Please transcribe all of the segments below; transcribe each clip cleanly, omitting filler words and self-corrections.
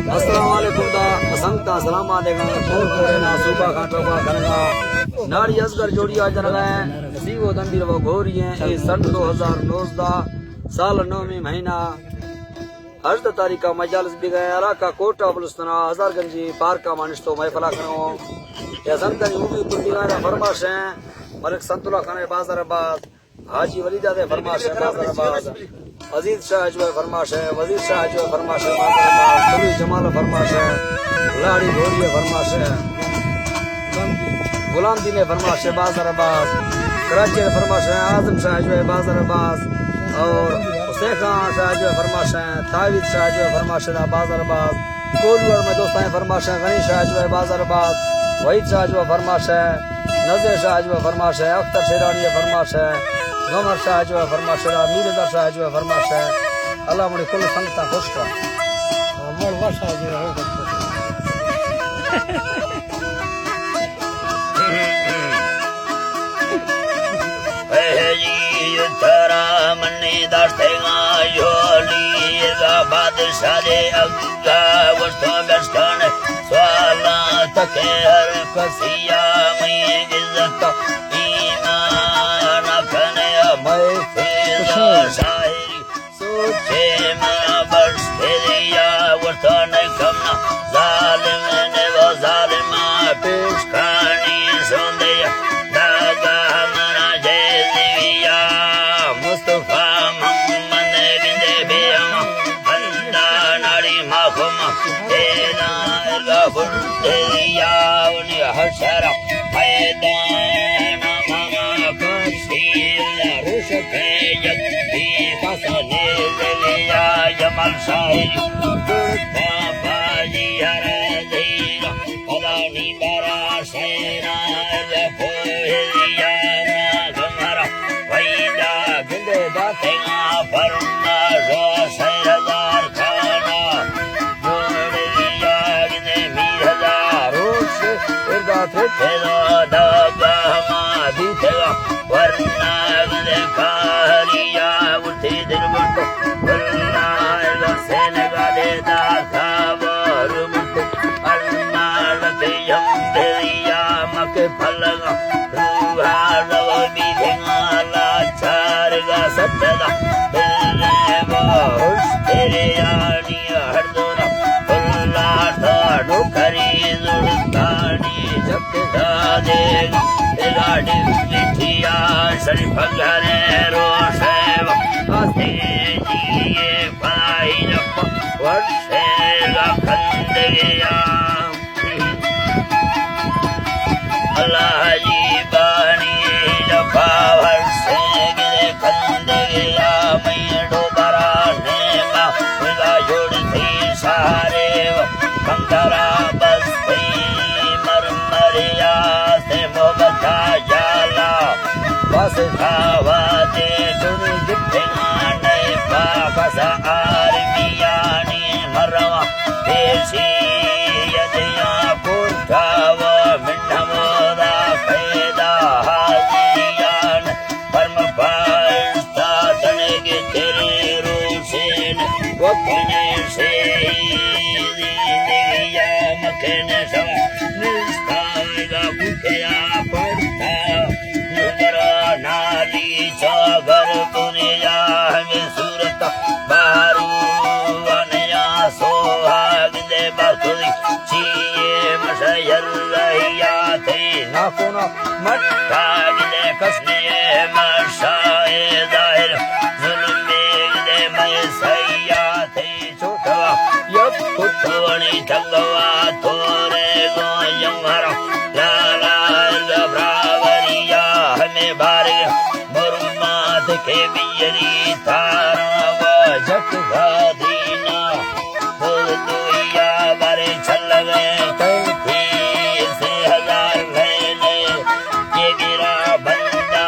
अस्सलामुअलैकुम दा असंगता सलामा देगा फोन करना सुबह का टोका करना नाड़ी असगर जोड़िया जनगा नसीबो दंडीर वो घोरी है ए सन 2009 दा साल 9वें महीना हज तारीख का मजालिस भी गए अराका कोटा बलुस्तना हजारगंजी पार्क का मानिस्तो महफला करो या संतन उमी कुंडीगारा फरमाश है मलिक संतुल्ला खान बाजाराबाद हाजी वलीदा दे फरमाश है बाजाराबाद अजीज शाह जो फरमाश है वजीर शाह जो फरमाश है कभी जमाल फरमाश है लाड़ी घोड़िया फरमाश है गुलाम दी ने फरमाश है बाजाराबाद कराची में फरमाश है आजम शाह जो है बाजाराबाद और हुसैन खान शाह जो है फरमाश है ताविद शाह जो है फरमाश है बाजाराबाद कोलगढ़ में दोस्तान फरमाश है गनी शाह जो है बाजाराबाद वहीद शाह जो है फरमाश है नजर शाह जो है फरमाश है अख्तर शेरानी फरमाश है गमर शाह जो है फरमाश है मीरदार शाह जो है फरमाश है अल्लाह मुझे कुल संगता खुश का मोर शाह जो है तारा मन्ने दास्तेगा योली गा बादशाह दे अग्गा वस्तो गस्तान स्वाला तके हर कसिया में इज्जत ईमान अपने मैं फिजा शायरी सोचे मैं बस दिया वस्तो न कमना जालिम ने वो जालिमा पेश खानी सोंदे दागा मना जैसिया मुस्तफा मोहम्मद बिंदे बेम बंदा नारी माखुम तेरा गफुर तेरिया उनी हशर मैदान मामा कशील रुशके यक्ति फसने लिया जमल शाही दुर्गा बाजी हरा धीरा पलानी बरा शेरा फोहिया गमरा वैदा गिंदे दातेगा फरमा जो शहरदार खाना जोड़िया गिंदे मीरदार रोश इर्दा तेरा दागा मादी तेगा वरना गिंदे कारिया उठे दिल मुट वरना इर्दा सेनगा दे दागा वरुमुट अल्मा लते यम तेरिया मके फलगा रूहा रवा बीधेगा लाचारगा सत्तदा बिल्ले वाहुश तेरे यानी हरदोरा बुल्ला थाड़ो करी जुड़तानी जब देगा गाड़ी बिठिया शरीफ घरे रोशेव आते जिए पाई जब वर्षेगा खंडेगा अल्लाह जी बानी जफा वर्षे गिरे खंडेगा मैं डोबरा नेमा विदा जोड़ती सारे कंकरा बस्ती मरमरिया से मोहब्बता जाला बस खावा दे सुनी जिथे नहीं पास आर्मिया ने मरवा देशी यदिया पुरखावा मिंडमोदा पैदा हाजियान परम पास्ता तने के तेरे रोशेन वकने से दिया मकने सवा निस्तागा भूखया पड़ता नुमरा नाली चागर दुनिया में सूरत बारू अनया सोहाग दे बखुदी चीए मशयर रहिया थे नाखुना मट्टा गिले कसने मशाए जाहिर जुल्मे गिले मैं सैया थे छोटवा यब कुटवनी ठगवा थोरे गो यमहरा लाला ब्रावरिया हमें बारे मुरमाद के बियरी तारा वजक गादीना दुइया बारे चल गए कैथी से हजार लेने ये गिरा बंदा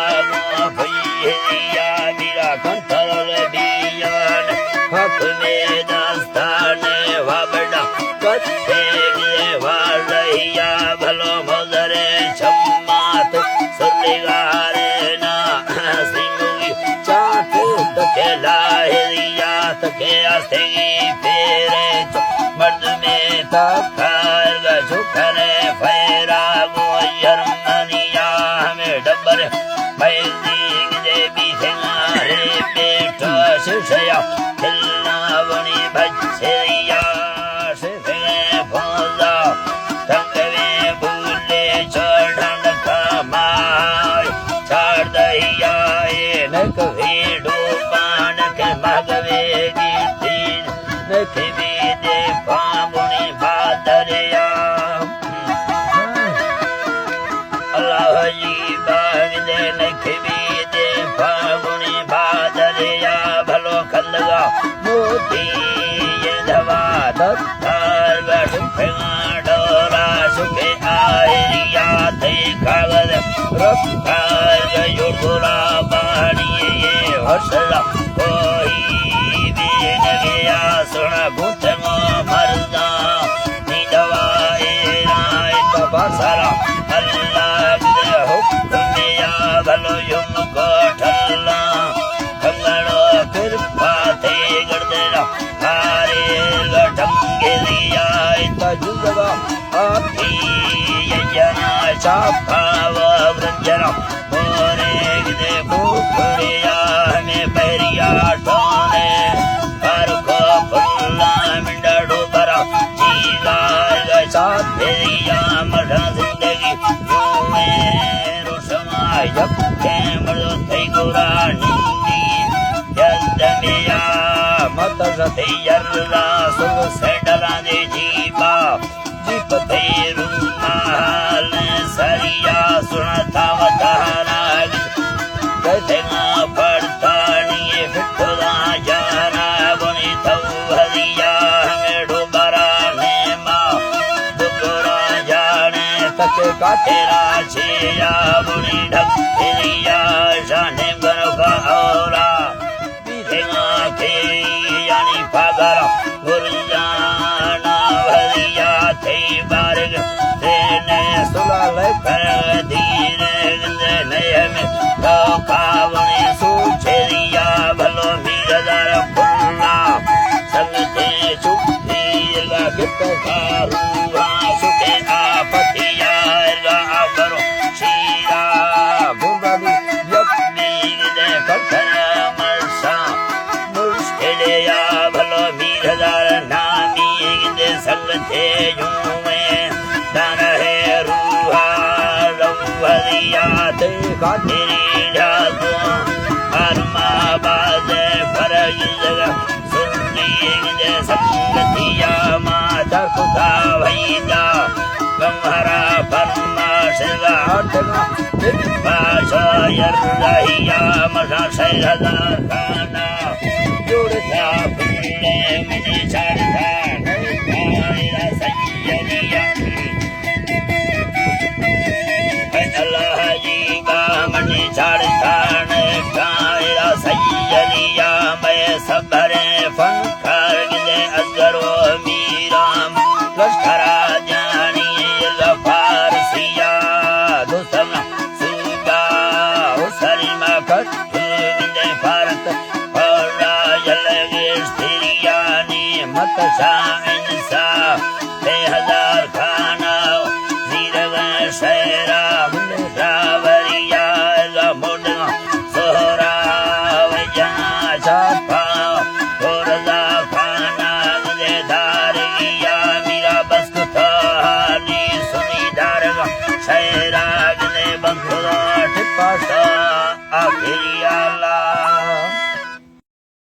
भैया मेरा कंठल बियान हक में दास्ताने वाबड़ा कत्ते गिरे वालैया भलो मजरे छम्मात सुलिगारे ना सिंगुई चाटे तके लाहिया तके आस्तेगी फेरे मर्द में तखार सुखने फैरा गो यरमनिया में डबर मैदी देवी सिंगारे बेटा शिशया खिलनावनी भच्छिया शिवे भोजा तंगवे भूले चढ़न कमाय चार दहिया नक भेड़ो पान के मगवे गीतीन नख दे पामुनी बादरिया अल्लाह जी बाग दे नख दे पामुनी बादरिया भलो खलगा मोती ये दवा दत्तार बड़फेगा डोरा सुखे आयरिया थे कागज रफ्तार युगुरा बाड़िए ये हसला कोई बीन गया सुन गुतमो मरदा निदवा राय तबसरा अल्लाह के हुक्म या भलो युम को ठल्ला कंगड़ो कृपा थे गड़देरा हारे गठंगे दिया तजुगा आपी यजना चापाव वृंजना मोरे दे भूखड़िया में पैरिया ठोने कर को फुल्ला मिंडा डोबरा जीगा साथ तेरिया मरा जिंदगी यूं रुशमा जब के मरो थे गोरा निंदी यदमिया मत रते यर्रा सुल से डरा दे जीवा जीप थे रुमाल सरिया सुनता वताना कहते ना पड़ता नहीं फिटदा जाना बुनी थौ हरिया हमें डोबरा ने माँ दुगरा जाने तक का तेरा छिया बुनी ढकिया जाने बनो का औरा पीतेगा के यानी पागरा गुरजाना हरिया थे बारग तेने सुलाल कर धीरे नये में तो कावने सूचरिया भलो मीरदार फुल्ला संगते चुप्पी लगे पखारूहा सुखे आपतिया आफरो शीरा बुरालू यक्मी दे कथना मर्षा मुश्किलिया भलो मीरदार नामी दे संगते जुमे दान है रूहा रवरिया देखा तेरी जादू अरमा बाजे फरज जगह सुननी दे संगतिया माता कुता भैया गंहरा फरमा शिवा अटना पाशा यर्रहिया मसा सैदा खाना जुड़ता फुल्ले मिनी चढ़ता नैरा सैयदिया अल्लाह जी का मनी चढ़ता नैरा सैयदिया मैं सबरे फंकर गिले अजरो मीराम लश्करा जानी फारसिया दुसम सुगा उसरिमा कट्टुगिले भारत और जलगे स्थिरियानी मत सा इंसा 1000